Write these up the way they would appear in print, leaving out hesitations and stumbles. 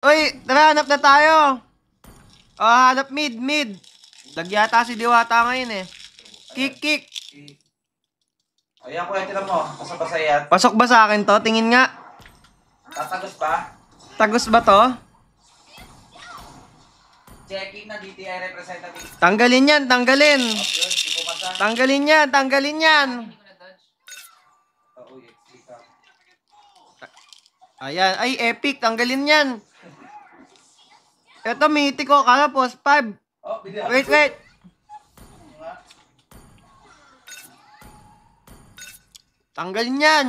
Uy, tara, hanap na tayo. Hanap mid. Lagyata si Diwata ngayon eh. Kick. Ayan, kuya, tira mo. Basa-basa yan. Pasok ba sa akin to? Tingin nga. Tatagos ba? Tagos ba to? Checking na DTI representative. Tanggalin yan. Yun, di pumasa. Tanggalin yan. Uy, explica. Ayan. Ay, epic. Tanggalin yan. Ito, mythico. Kala post 5. Oh, bigla. Wait. Tanggalin yan.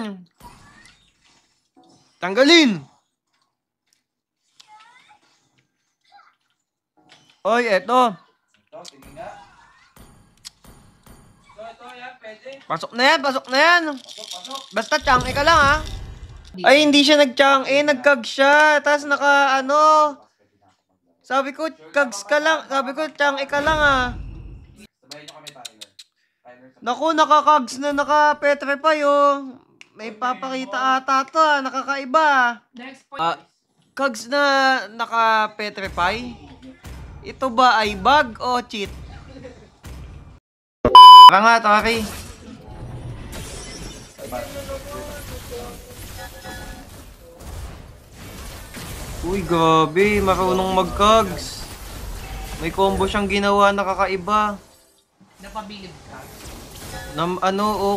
Tanggalin. Oy, eto. Ito, tingin nga. Ito, yan, pwede. Pasok na yan. Pasok. Basta chang ka lang ha. Ay, hindi siya nag-chang nag-kag siya. Tapos sabi ko, kags ka lang. Sabi ko, chang ka lang ha. Sabayin nyo kami, Tyler. Naku, naka-kags na naka-petrify oh. May papakita ata to ha. Nakakaiba. Next point. Kags na naka-petrify? Ito ba ay bug o cheat? Tara nga, Tori. Uy, gabi. Marunong mag-kags. May combo siyang ginawa na kakaiba. Napabilib ka.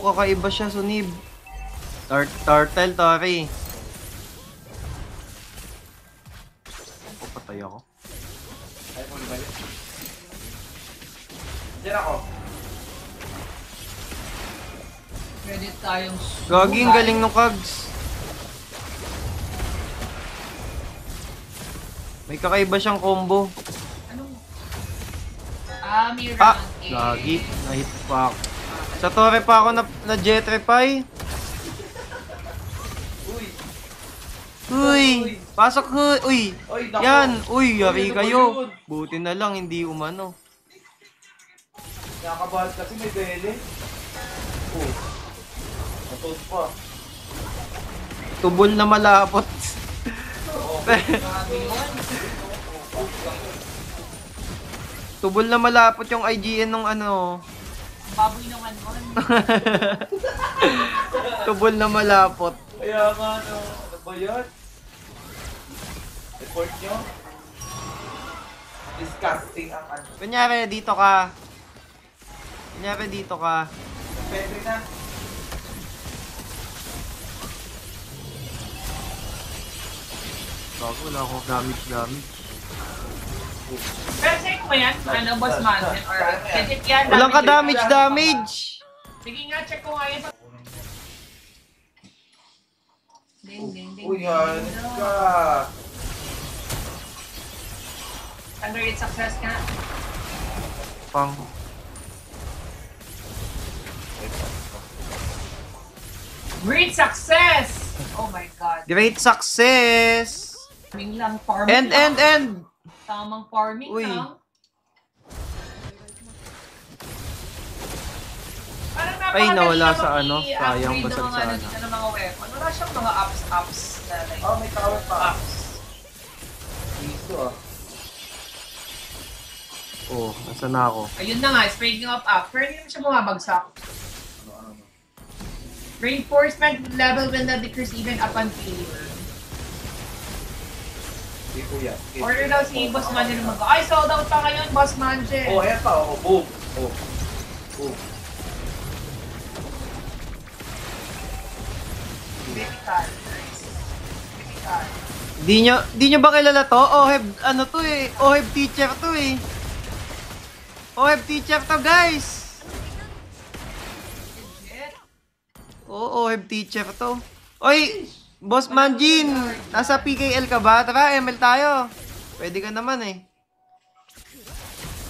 Kakaiba siya, Sunib. Turtle, Tori. Patay ako. Ay, mo libalik. Diyan ako. Pwede tayong Gaging galing ng kags. May kakaiba siyang combo. Anong? May rank Gagi. Na-hit pa ako. Sa torre pa ako na jetrify. Uy! Pasok Uy! Uy, naku. Yan! Uy, yari Uy, kayo. ano ba yun? Buti na lang, hindi umano. Nakakabahan kasi may bele. Oh. Matod pa. Tubol na malapot. Tubol na malapot yung IGN nung ano. baboy naman nun. Tubol na malapot. Kaya nga, ano ba yan? Report nyo? Disgusting ang ano. Kunyari, dito ka. Pwede na. Bago, wala akong damage. Pero check mo yan, boss man, or edit yan. Walang ka damage. Sige nga, check ko nga yan. Ding. Uy, yan ka. Great success nga. Pang. Great success! Oh my God. Great success! Farming lang, farming lang. End! Tamang farming Uy. lang. Ay, nawala sa ano. Sayang, basag sa ano. Dito ng mga weapon. Wala siyang mga ups na like. Oh, may tower pa. Ups. Dito ah. Oh, nasa na ako? Ayun na nga, speaking of up, pero hindi naman siya bumabagsak. Ano. Reinforcement level will not decrease even upon failure. Hindi po yan. Order daw si Boss Manje na ay, sold out pa ngayon, Boss Manje. Oh, ayan pa. Oh, boom. Oh. Boom. Critical. Critical. Di nyo ba kilala to? Oheb teacher to eh. Oheb teacher to, guys. Legit? Oo, Oheb teacher to. Oy, Boss Manjin, nasa PKL ka ba? Tara, ML tayo. Pwede ka naman eh.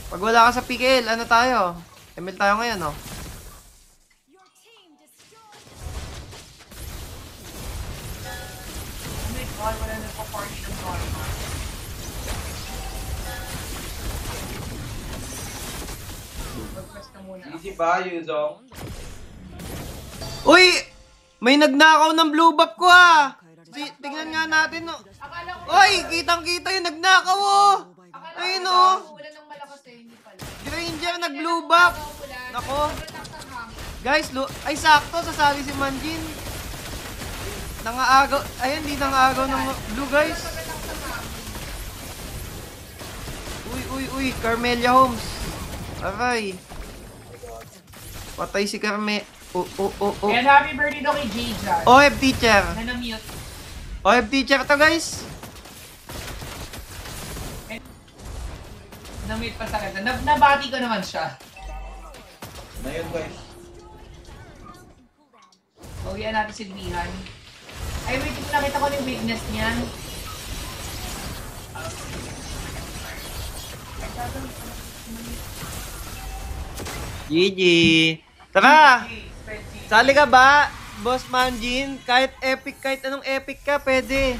Pag wala ka sa PKL, ano tayo? ML tayo ngayon, oh. Oh my God, wala na pa party ng Norma. Mag-press ka muna. Easy ba, Yuzong? Uy! May nagnakaw ng blue buff ko ah! Tingnan nga natin, no. Akala Akala ko Oy, kitang-kita yung nagnakaw oh! Akala Ayun, ko oh. Ulan ng malakas eh, hindi pala. Granger nag-blue buff! Nako. Guys, ay sakto, sasali si Manjin. Nangaagaw, ayun, di nangaagaw ng blue guys. Uy, Carmelia Holmes. Aray. Patay si Carme. Oh. And happy birthday daw kay J-Jan. OF teacher. Na na-mute. OF teacher to guys. Na-mute pa sa kanya. Nabati ko naman siya. Na yun, guys. Bawian natin si Bihan. Ay, wait, nakita ko yung weakness niyan. GG. Tara! Sali ka ba, Boss Manjin? Kahit epic, kahit anong epic ka, pwede.